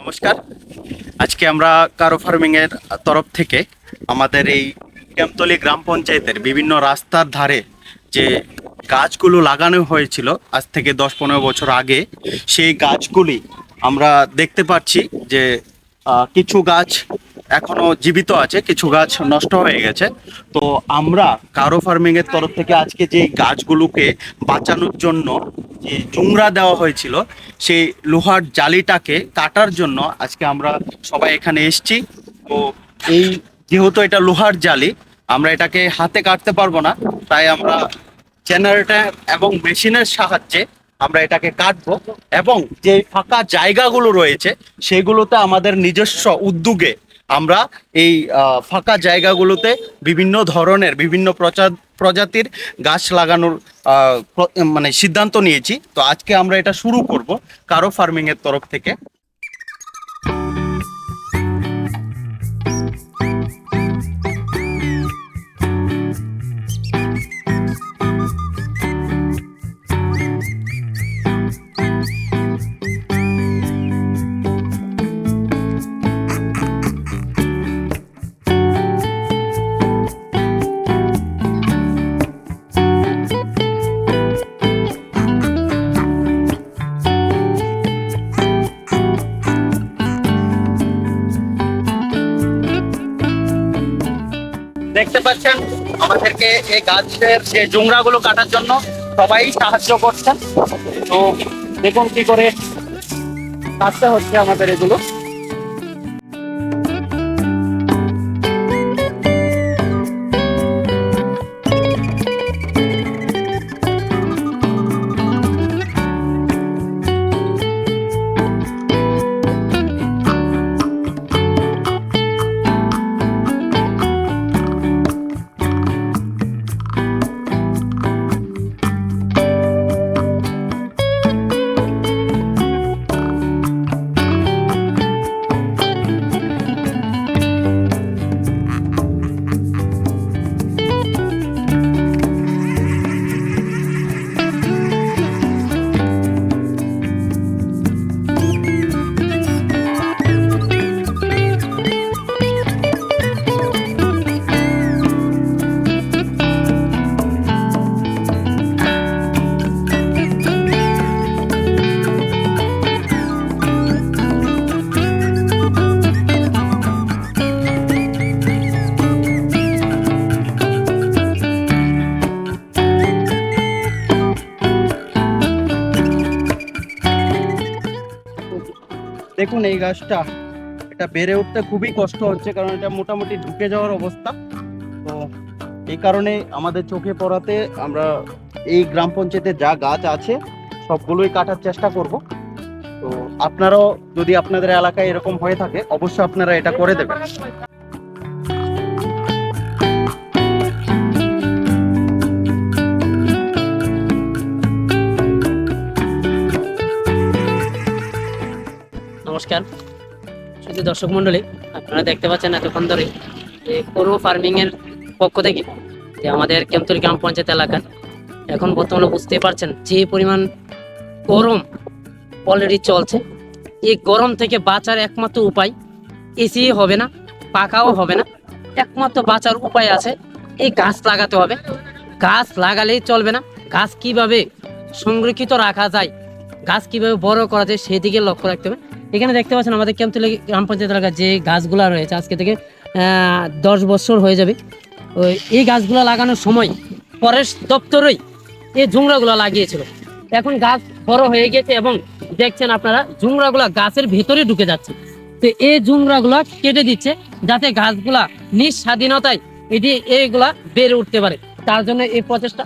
নমস্কার। আজকে আমরা কারো ফার্মিং এর তরফ থেকে আমাদের এই ক্যাম্পতলী গ্রাম পঞ্চায়েতের বিভিন্ন রাস্তার ধারে যে গাছগুলো লাগানো হয়েছিল আজ থেকে 10-15 বছর আগে, সেই গাছগুলি আমরা দেখতে পাচ্ছি যে কিছু গাছ এখনো জীবিত আছে, কিছু গাছ নষ্ট হয়ে গেছে। তো আমরা কারো ফার্মিং এর তরফ থেকে আজকে যে গাছগুলোকে বাঁচানোর জন্য যে চুংরা দেওয়া হয়েছিল, সেই লোহার জালিটাকে কাটার জন্য আজকে আমরা সবাই এখানে এসেছি। তো এই যেহেতু এটা লোহার জালি, আমরা এটাকে হাতে কাটতে পারবো না, তাই আমরা জেনারেটর এবং মেশিনের সাহায্যে আমরা এটাকে কাটবো এবং যে ফাঁকা জায়গাগুলো রয়েছে সেগুলোতে আমাদের নিজস্ব উদ্যোগে আমরা এই ফাঁকা জায়গাগুলোতে বিভিন্ন ধরনের বিভিন্ন প্রজাতির গাছ লাগানোর মানে সিদ্ধান্ত নিয়েছি। তো আজকে আমরা এটা শুরু করব কারো ফার্মিং এর তরফ থেকে। দেখতে পাচ্ছেন আমাদেরকে এই গাছের যে জুংরাগুলো কাটার জন্য সবাই সাহায্য করছেন। তো দেখুন কি করে কাটতে হচ্ছে আমাদের এগুলো। দেখুন এই গাছটা, এটা বেড়ে উঠতে খুবই কষ্ট হচ্ছে, কারণ এটা মোটামুটি ঢুকে যাওয়ার অবস্থা। তো এই কারণে আমাদের চোখে পড়াতে আমরা এই গ্রাম পঞ্চায়েতে যা গাছ আছে সবগুলোই কাটার চেষ্টা করব। তো আপনারাও যদি আপনাদের এলাকায় এরকম হয়ে থাকে অবশ্যই আপনারা এটা করে দেবেন। নমস্কার শুধু দর্শক মন্ডলী, আপনারা দেখতে পাচ্ছেন এতক্ষণ ধরে যে করো ফার্মিং এর পক্ষ থেকে যে আমাদের ক্যাম্পতলী গ্রাম পঞ্চায়েত এলাকা এখন বর্তমানে বুঝতে পারছেন যে পরিমাণ গরম অলরেডি চলছে। এই গরম থেকে বাঁচার একমাত্র উপায় এসি হবে না, পাকাও হবে না, একমাত্র বাঁচার উপায় আছে এই গাছ লাগাতে হবে। গাছ লাগালেই চলবে না, গাছ কিভাবে সংরক্ষিত রাখা যায়, গাছ কিভাবে বড় করা যায় সেদিকে লক্ষ্য রাখতে হবে। এখানে দেখতে পাচ্ছেন আমাদের ক্যাম্পতলী গ্রাম পঞ্চায়েত এলাকার যে গাছগুলো রয়েছে আজকে থেকে 10 বছর হয়ে যাবে। এই গাছগুলো লাগানোর সময় ফরেস্ট দপ্তরই এই জুংরাগুলো লাগিয়েছিল। এখন গাছ বড় হয়ে গেছে এবং দেখছেন আপনারা জুংরাগুলো গাছের ভেতরে ঢুকে যাচ্ছে। তো এই জুংরাগুলো কেটে দিচ্ছে যাতে গাছগুলা নিজ স্বাধীনতায় এইগুলা বেড়ে উঠতে পারে, তার জন্য এই প্রচেষ্টা।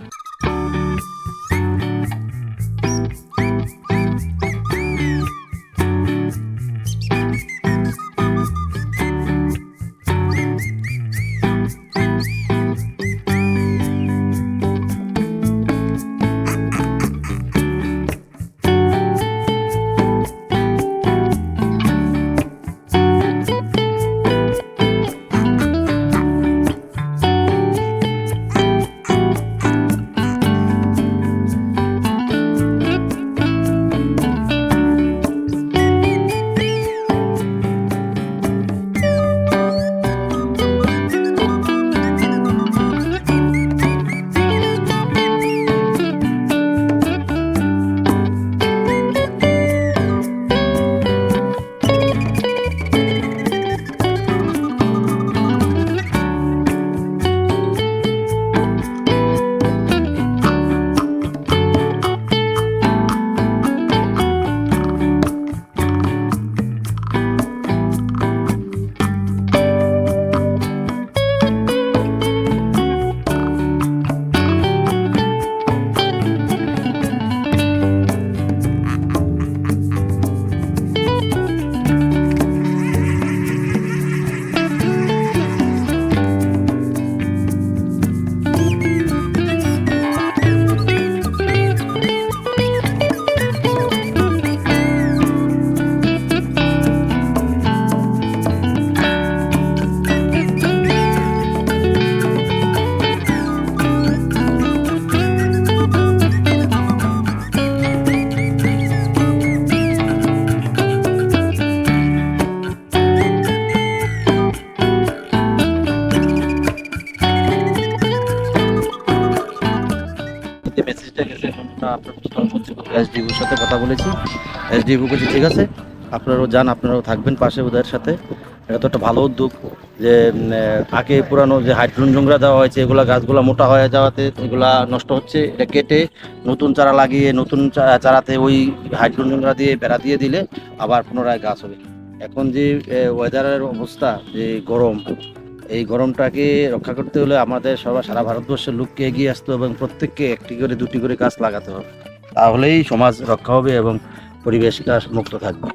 এসডিভির সাথে কথা বলেছি। এসডিভি বলেছি ঠিক আছে, আপনারাও যান, আপনারাও থাকবেন পাশে ওদের সাথে। এটা তো একটা ভালো উদ্যোগ যে আগে পুরানো যে হাইড্রোজেন জোংরা দেওয়া হয়েছে, এগুলা গাছগুলা মোটা হয়ে যাওয়াতে এগুলা নষ্ট হচ্ছে। এটা কেটে নতুন চারা লাগিয়ে নতুন চারাতে ওই হাইড্রোজেন জোংরা দিয়ে বেড়া দিয়ে দিলে আবার পুনরায় গাছ হবে। এখন যে ওয়েদারের অবস্থা, যে গরম, এই গরমটাকে রক্ষা করতে হলে আমাদের সবার সারা ভারতবর্ষের লোককে এগিয়ে আসতে হবে এবং প্রত্যেককে একটি করে দুটি করে গাছ লাগাতে হবে। তাহলেই সমাজ রক্ষা হবে এবং পরিবেশ গাছ মুক্ত থাকবে।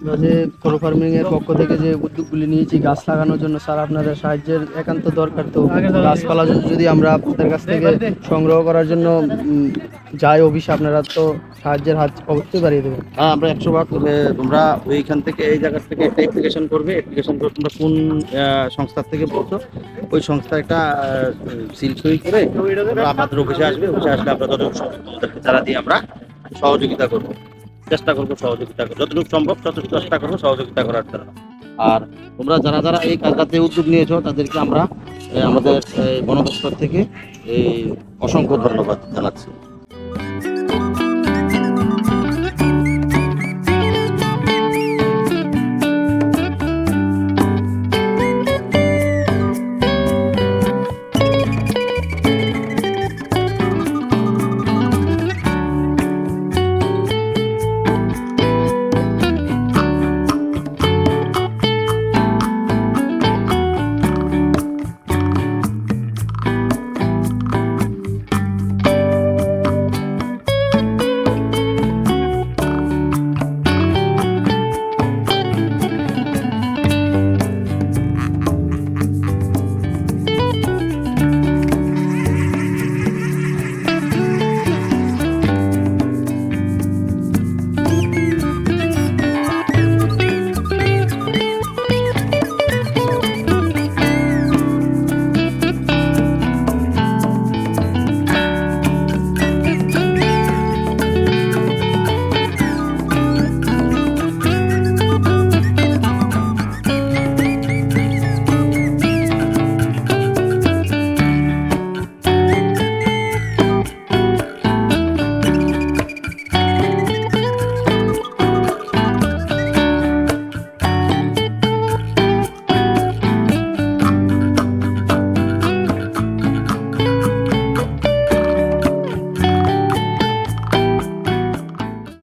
আমরা যে কোরো ফার্মিং এর পক্ষ থেকে যে উদ্যোগগুলি নিয়েছি গাছ লাগানোর জন্য, স্যার আপনাদের সাহায্যের একান্ত দরকার। তো গাছপালা যদি আমরা আপনাদের কাছ থেকে সংগ্রহ করার জন্য যাই অফিসে, আপনারা তো সাহায্যের হাত অবশ্যই বাড়িয়ে দেবেন। হ্যাঁ, আমরা 100 বার। তবে তোমরা ওইখান থেকে এই জায়গা থেকে একটা অ্যাপ্লিকেশন করবে। অ্যাপ্লিকেশন করে তোমরা কোন সংস্থার থেকে বলছো, ওই সংস্থা একটা সিল সই করে তোমরা আমাদের অফিসে আসবে। অফিসে আসলে আমরা যতটুকু সম্ভব তোমাদেরকে চারা দিয়ে আমরা সহযোগিতা করবো, চেষ্টা করবো সহযোগিতা করবো, যতটুকু সম্ভব ততটুকু চেষ্টা করবো সহযোগিতা করার জন্য। আর তোমরা যারা যারা এই কাজটাতে উদ্যোগ নিয়েছো তাদেরকে আমরা আমাদের বন দপ্তর থেকে অসংখ্য ধন্যবাদ জানাচ্ছি।